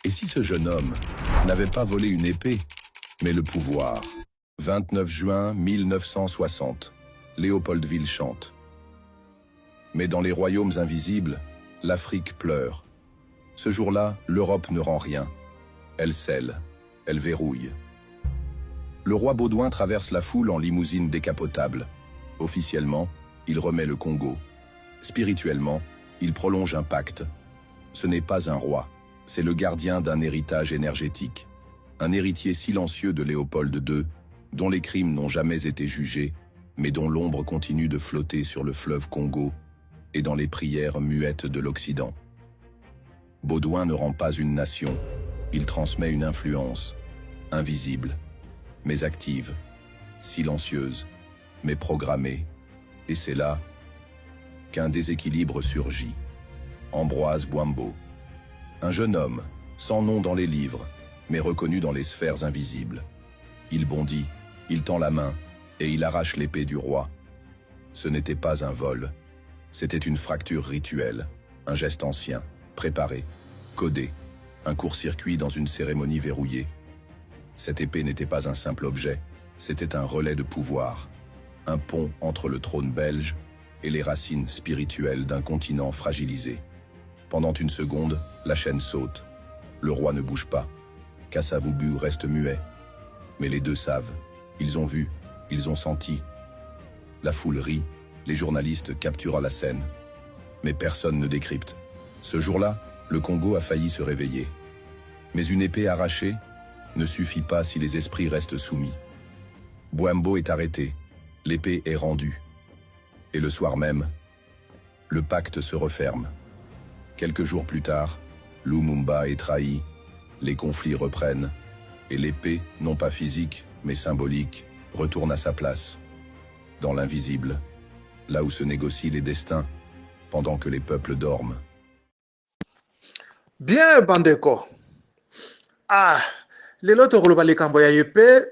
Et si ce jeune homme n'avait pas volé une épée, mais le pouvoir? 29 juin 1960, Léopoldville chante. Mais dans les royaumes invisibles, l'Afrique pleure. Ce jour-là, l'Europe ne rend rien. Elle scelle, elle verrouille. Le roi Baudouin traverse la foule en limousine décapotable. Officiellement, il remet le Congo. Spirituellement, il prolonge un pacte. Ce n'est pas un roi, c'est le gardien d'un héritage énergétique. Un héritier silencieux de Léopold II, dont les crimes n'ont jamais été jugés, mais dont l'ombre continue de flotter sur le fleuve Congo et dans les prières muettes de l'Occident. Baudouin ne rend pas une nation, il transmet une influence, invisible, mais active, silencieuse, mais programmée. Et c'est là qu'un déséquilibre surgit. Ambroise Bwambo, un jeune homme, sans nom dans les livres, mais reconnu dans les sphères invisibles. Il bondit, il tend la main, et il arrache l'épée du roi. Ce n'était pas un vol, c'était une fracture rituelle, un geste ancien, préparé, codé, un court-circuit dans une cérémonie verrouillée. Cette épée n'était pas un simple objet, c'était un relais de pouvoir, un pont entre le trône belge et les racines spirituelles d'un continent fragilisé. Pendant une seconde, la chaîne saute. Le roi ne bouge pas. Kasavubu reste muet. Mais les deux savent. Ils ont vu, ils ont senti. La foule rit, les journalistes capturent la scène. Mais personne ne décrypte. Ce jour-là, le Congo a failli se réveiller. Mais une épée arrachée ne suffit pas si les esprits restent soumis. Bwambo est arrêté, l'épée est rendue. Et le soir même, le pacte se referme. Quelques jours plus tard, Lumumba est trahi, les conflits reprennent, et l'épée, non pas physique, mais symbolique, retourne à sa place, dans l'invisible, là où se négocient les destins, pendant que les peuples dorment. Bien, Bandeko. Lelo tokoloba likambo ya yepe,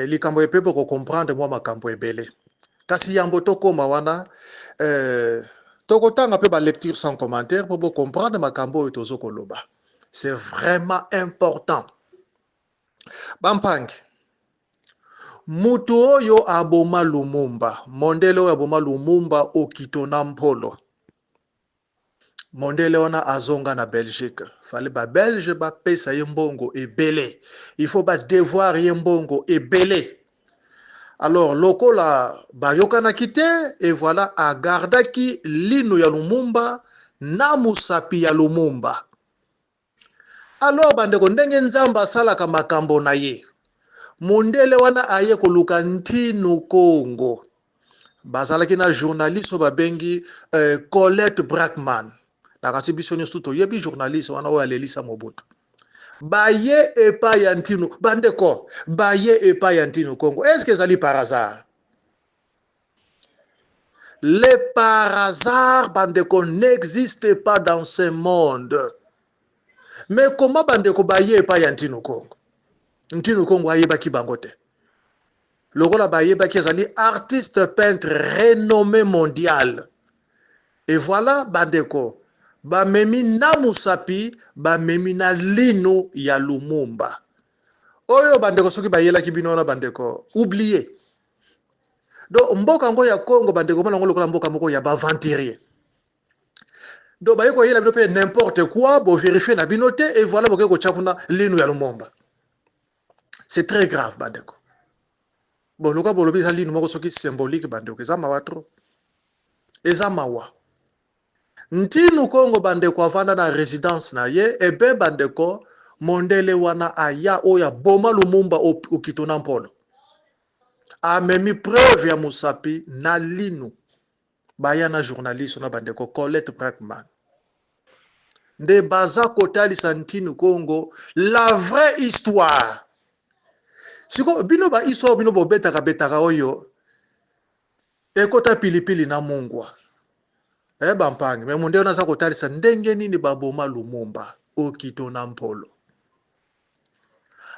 likambo yepe pour comprendre moi makambo ebele. Kasi yambo tokoma wana, tokotanga pe ba lecture sans commentaire pour comprendre makambo oyo tozokoloba. C'est vraiment important. Bampangi. Mutu oyo aboma Lumumba, mondele oyo aboma Lumumba okitona mpolo. Mondele wana azonga na Belgique. Fallait ba Belge ba pesa yembongo ebele. Il faut ba devoir yembongo ebele. Alors lokola ba yokana kite et voilà agardaki lino ya Lumumba na musapi ya Lumumba. Alors bandeko ndenge nzamba salaka makambo na ye. Mondele wana aye koluka ntinu Congo. Bazalaki na journaliste babengi Colette Brackman. Na kasi biso nyonso toyebi journaliste wana oyo alelisa Mobutu. Baye epa ya ntinu bandeko, baye epa ya ntinu Congo. Est-ce que ezali par hasard? Les par hasard bandeko n'existe pas dans ce monde. Mais comment bandeko baye epa ya ntinu Congo? Ntinu Congo ayebaki bango te. Lokola bayebaki ezali artiste peintre renommé mondial. Et voilà bandeko ba memi na musapi, ba memi na lino ya Lumumba. Oyo bandeko soki bayela ki bino na bandeko, oubliez. Donc mboka ngo ya Congo bandeko mona ngo lokola mboka moko ya ba venturier. Donc bayeko yela bino pe n'importe quoi, bo vérifier na bino te et voilà bokeko tchakuna lino ya Lumumba. C'est très grave bandeko. Bon loka bolobi za lino moko soki symbolique bandeko, eza mawa trop. Eza mawa. Ntinu Congo bandeko avanda na résidence na ye, e ben bandeko mondele wana aya oya boma Lumumba okitona mpolo. Amemi preuve ya musapi na linu. Baya na journaliste na bandeko Colette Brackman. Nde baza kotalisa Ntinu Congo la vraie histoire. Siko bino ba histoire bino bo betaka oyo ekota pilipili na mungwa. Bampangi, mais mondele naza kotalisa ndenge nini baboma Lumumba okitona mpolo.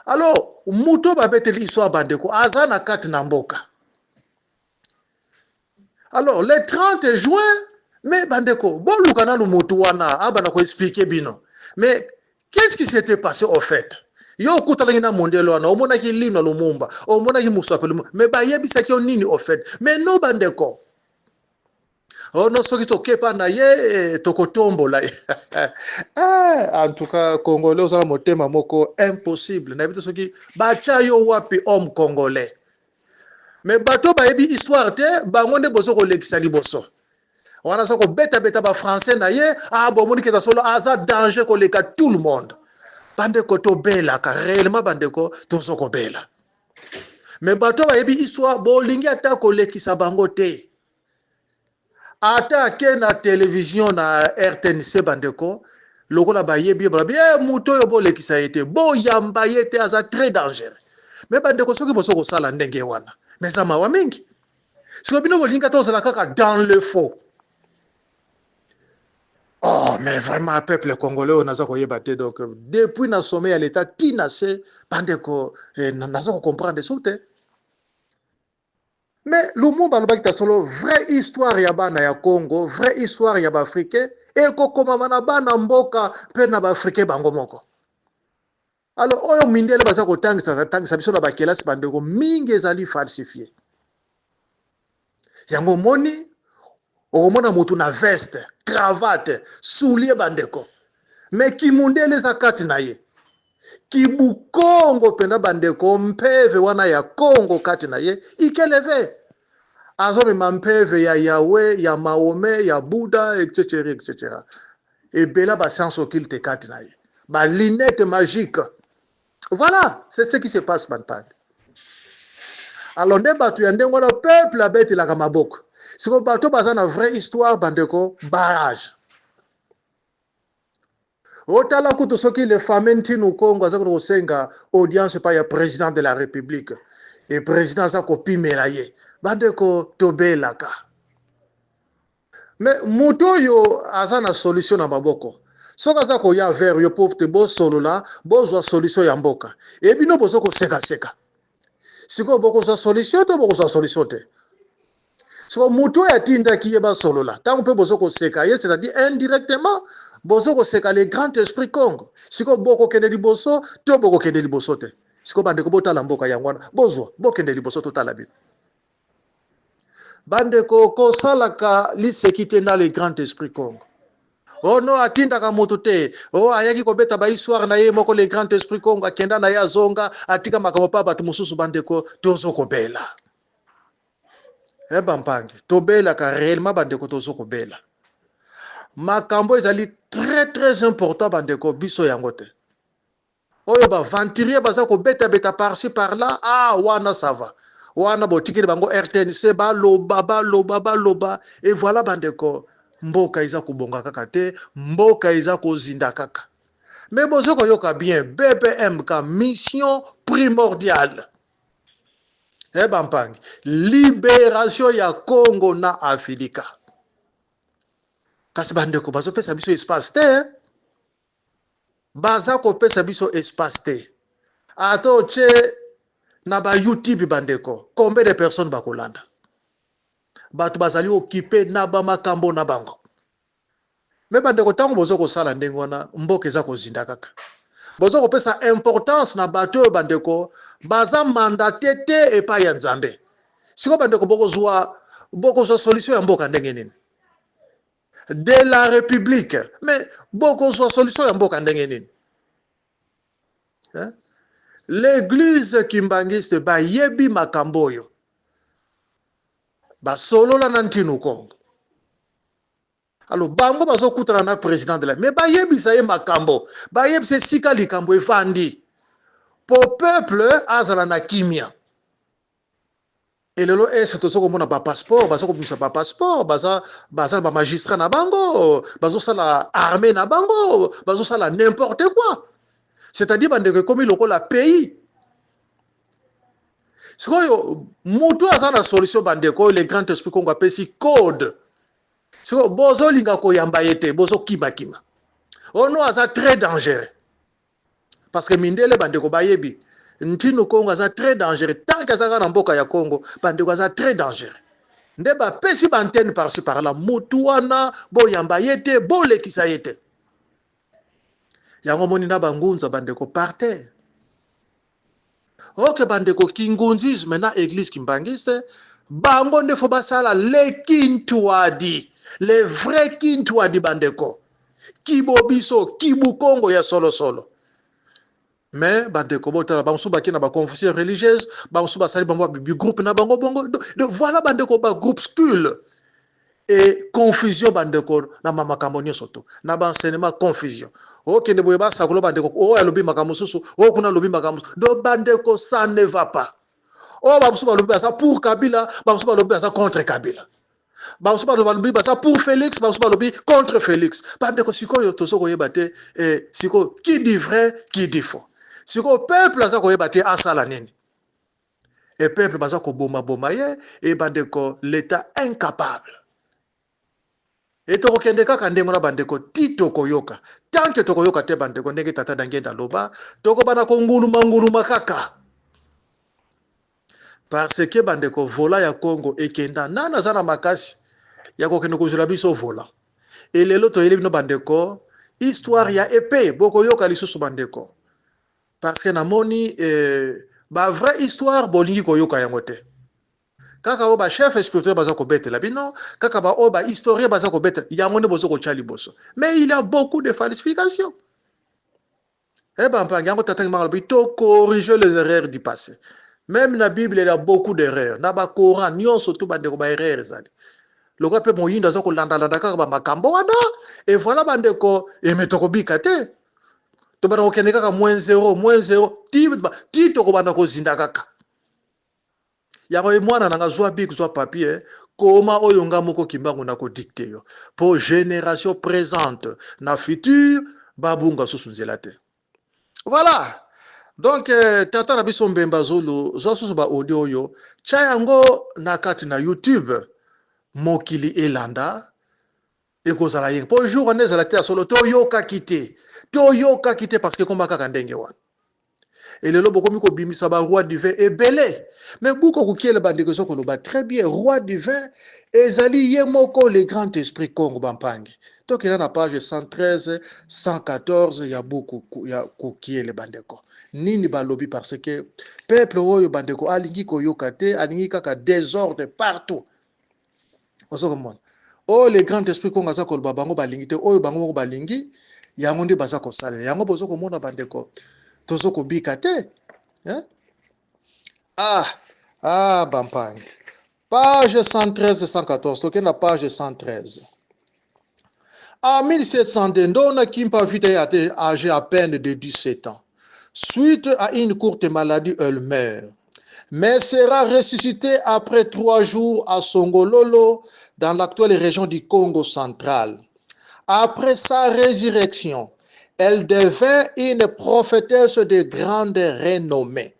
Alors, muto babeteli histoire bandeko aza na kati na mboka. Alors, le 30 juin, mais bandeko, bon lukana lu mutu wana, abana ko expliquer bino. Mais Qu'est-ce qui s'était passé au fait? Yo kutala ngina mondelo na omona ki lino lumumba, omona ki musapelo, mais ba yebisa ki nini au fait. Mais no bandeko. Oh non, soki tokepa na ye tokotombola. En tout cas, Congolais osala motema moko impossible. Na bito soki bacha yo wapi homme congolais. Mais bato ba yebi histoire te, bango nde bozo ko lekisa liboso. Wana soko beta ba français na ye, bon moni keta solo aza danger ko leka tout le monde. Bandeko to bela ka réellement bandeko to soko bela. Mais bato ba yebi histoire bo lingi ata ko lekisa bango te. Ata ke na télévision na RTNC bandeko lokola ba yebi ba bien muto yo bo lekisa yete bo yamba yete aza très dangereux. Mais bandeko soki bo soko sala ndenge wana. Mais ça mawa mingi. Si bino bo linga to sala kaka dans le faux. Oh, mais vraiment, peuple congolais, on a ça koyebate. Donc, depuis na sommet à l'état, tina se, bandeko, na ça comprendre soute. Mais le monde balobaki ta solo vraie histoire ya bana ya Congo, vraie histoire ya ba africain, et ko koma na bana mboka pe na ba africain bango moko. Alors, oyo mindele baza ko tangisa biso na ba kelasi bandeko mingi ezali falsifié. Yango moni okomona mutu na veste, cravate, soulier bandeko. Mais kimundele za kati na ye. Kibukongo pena bandeko mpeve wana ya Congo kati na ye, ikeleve. Azome mampeve ya Yahweh, ya Mahomé, ya Bouddha, etc., etc. Et bela ba science occulte kati na ye. Ba lunette magique. Voilà, c'est ce qui se passe maintenant. Alors, ne batu ya ndengo na peuple abeti la kamaboko. Si vous bateau basé na vraie histoire bandeko barrage. Otala kuto soki le famenti no Congo za ko senga audience pa ya président de la République et président za ko pimela ye bandeko tobelaka. Mais muto yo azana solution na maboko. Soka za ko ya vers yo pauvre te bo solo la bozwa solution ya mboka. Et bino bozo ko seka. Siko boko sa solution to boko sa solution te. So muto ya tinda ki yeba solo la. Tant pe bozo ko seka ye, c'est-à-dire indirectement bozo ko seka les grands esprits Congo. Siko boko kende liboso, to boko kende liboso te. Siko bande ko botala mboka yangwana, bozo bokende liboso to tala bi. Bande ko salaka li sekite na les grands esprits Congo. Oh no atinda ka mutu te. Oh ayaki ko beta ba histoire na ye moko les grands esprits Congo akenda na ya zonga atika makambo pa batu mususu bande ko tozo ko bela. Bampangi, tobela ka réellement bandeko tozo ko bela. Makambo ezali très important bandeko biso yangote. Oyo ba venturier baza ko beta par-ci par-là, wana ça va. Wana botikiri bango RTNC ba loba et voilà bandeko mboka iza kubonga kaka te, mboka iza ko zinda kaka. Mais bozo ko yoka bien BPM ka mission primordiale. Bampangi, libération ya Congo na Afrika. Kasi bandeko bazo pesa biso espace te. Baza ko pesa biso espace te. Ato che na ba YouTube bandeko, combien de personnes bakolanda? Batu bazali occupé na ba makambo na bango. Me bandeko tango bozo ko sala ndenge wana mboka eza ko zinda kaka. Bozo ko pesa importance na bato bandeko baza mandaté te epa ya Nzambe. Siko bandeko boko zwa solution ya mboka ndenge nini? De la République. Mais boko zwa solution ya mboka ndenge nini? L'église kimbangiste ba yebi makamboyo. Ba solo la nantinu Congo. Alors bango bazo kutana na président de la mais ba yebi sa ye makambo. Ba yebi se sika likambo efandi. Pour peuple azala na kimia. Et lelo est to soko mona ba passeport, bazo ko bimisa ba passeport, baza ba magistrat na bango, bazo sala armée na bango, bazo sala n'importe quoi. C'est-à-dire bandeko comme lokola pays. Sikoyo mutu azana solution bandeko les grands esprits Congo apesi code. Siko bozo linga ko yamba yete, bozo kima. Ono aza très dangereux. Parce que mindele bandeko bayebi ntinu Congo aza très dangereux. Tant que ça na mboka ya Congo, bandeko aza très dangereux. Nde ba pesi bantenne par-ci par-là, mutu wana bo yamba yete, bo lekisa yete. yango moni na bangunza bandeko parte. Ok bandeko kingunzisme na église kimbangiste bango ndefo basala le kintuadi, le vrai kintuadi bandeko. Kibobiso, kibukongo ya solo solo. Mais bandeko botala bango suba kina ba confession religieuse, bango suba sali bango bi groupe na bango bongo. Voilà bandeko ba groupuscule. Et confusion bandeko na mama kamonio soto na ba enseignement confusion ok ne boyeba sakolo bandeko o alobi makamu susu o kuna lobi makamu do bandeko ça ne va pas o ba musu ba lobi ça pour Kabila ba musu ba lobi ça contre Kabila ba musu ba lobi ça pour Félix ba musu ba lobi contre Félix bandeko sikoyo to soko yeba te siko qui dit vrai qui dit faux siko peuple za ko yeba te asala nini et peuple baza ko boma ye et bandeko l'état incapable. Et toko kende kaka ndengo na bandeko tito koyoka. Tant que toko yoka te bandeko ndenge tata dangenda loba, toko bana ko nguluma kaka. Parce que bandeko vola ya Congo ekenda nana zana makasi ya ko kende kozula biso vola. Et lelo to yeli bino bandeko histoire ya épée boko yoka lisusu bandeko. Parce que namoni ba vraie histoire bolingi koyoka yango te. Kaka oba chef spirituel baza ko betela bino, kaka ba oba historien baza ko betela, yango ne bozo ko chali boso. Mais il y a beaucoup de falsifications. Eh ben pa yango tatang malobi to corriger les erreurs du passé. Même la Bible il y a beaucoup d'erreurs. Na ba Coran nyonso to bande ko ba erreurs zali. Loko pe moyindo za ko landa kaka ba makambo wana et voilà bande ko emetoko bikate. To bana ko kene kaka -0 ti to ko banda ko zinda kaka. Yango mwana nanga zwa big zwa papier koma oyo nga moko kimbango na ko dicter yo pour génération présente na futur babunga susunzela te. Voilà. Donc tata na biso mbemba zolo zo susu ba audio yo cha yango na kati na YouTube mokili elanda ekozala yeng pour jour on ezala te solo to yoka kite parce que komba kaka ndenge wana. Et le lobo komi ko bimisa ba roi du vin ebele. Mais buko kukiele bandeko soko loba très bien roi du vin ezali yemoko le grand esprit Congo bampangi. Donc il y a na page 113 114 ya buku ya kukiele bandeko. Nini balobi parce que peuple oyo bandeko alingi ko yokate alingi kaka désordre partout. Osoko mon. Oh le grand esprit Congo za ko bango balingi te oyo bango moko balingi yango ndi baza ko sala. Yango bozo ko mona bandeko tozoko bikate hein? Bampangi page 113 114 toke na page 113 en 1702 Ndona Kimpa Vita était âgé à peine de 17 ans suite à une courte maladie elle meurt mais sera ressuscité après 3 jours à Songololo dans l'actuelle région du Congo central. Après sa résurrection, elle devint une prophétesse de grande renommée.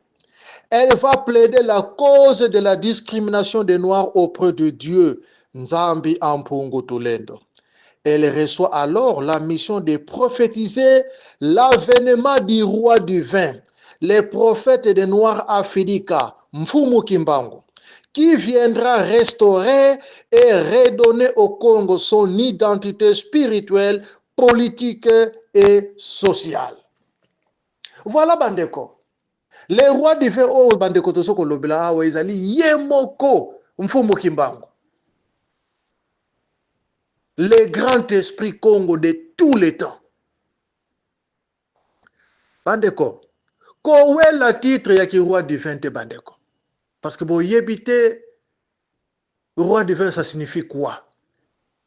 Elle va plaider la cause de la discrimination des Noirs auprès de Dieu, Nzambi Ampungu Tulendo. Elle reçoit alors la mission de prophétiser l'avènement du roi du vin, les prophètes des Noirs Afrika, Mfumu Kimbangu, qui viendra restaurer et redonner au Congo son identité spirituelle, politique et sociale. Voilà bandeko. Les rois du vin o bandeko tosoko lobela awa ezali yemoko Mfumu Kimbangu. Le grand esprit Congo de tous les temps. Bandeko. Kowela titre ya ki roi du vin te bandeko. Parce que boyebite roi du vin ça signifie quoi?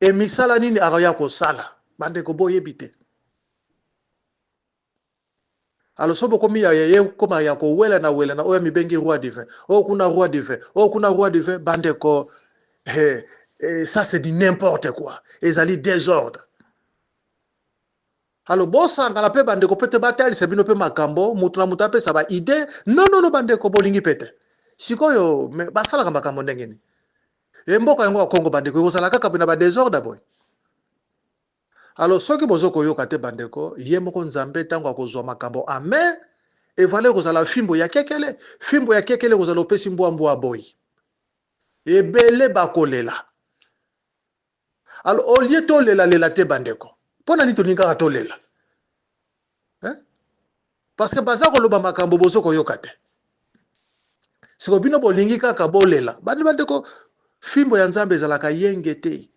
Et misala nini araya ko sala. Bandeko boyebite. Alors sobo komi ya koma ya ko wela na oya mibengi roi du vin. Oh kuna roi du vin. Oh kuna roi du vin bandeko ça c'est du n'importe quoi. Ezali désordre. Alors bosa ngala pe bandeko pete batali se bino pe makambo mutu na mutape sa ba idée. Non bandeko bolingi pete. Sikoyo basala ka makambo ndengeni. Mboka yango ya Congo bandeko kozala kaka bina ba désordre boy. Alors soki bozoko yoka te bandeko yemoko Nzambe tango akozwa makambo amen et valé kozala fimbo ya kekele kozala opesi mbwa boy. Ebele bakolela. Alors au lieu to lela te bandeko. Pona ni tolinga to lela. parce que baza koloba makambo bozo koyoka te. Siko bino bolingi kaka bolela bandeko fimbo ya Nzambe ezalaka yenge te.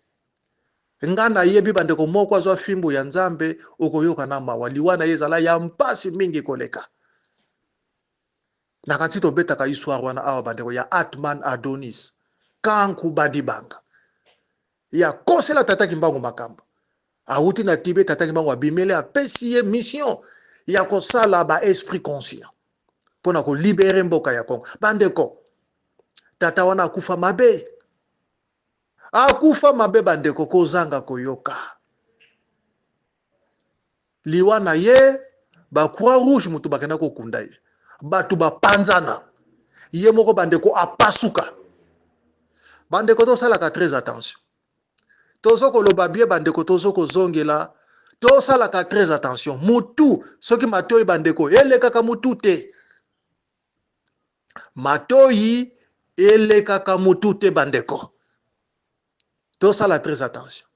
Ngana yebi bandeko moko azwa fimbo ya Nzambe okoyoka na mawa liwana ezala ya mpasi mingi koleka. Na kati tobetaka histoire wana awa bandeko ya Atman Adonis kanku badibanga ya kosela tataki mbango makambo auti na Tibet tataki mbango abimele apesi ye mission ya kosala ba esprit conscient pona ko libérer mboka ya Kongo. Bandeko tata wana akufa mabe bandeko kozanga koyoka liwana ye ba croix rouge mutu bakenda ko kunda ye batu ba panzana ye moko bandeko apasuka. Bandeko to salaka très attention. Tozo ko loba bien bandeko tozo ko zongela to salaka très attention. Mutu soki matoi bandeko elekaka mutu te. Matoi elekaka mutu te bandeko. To sala très attention.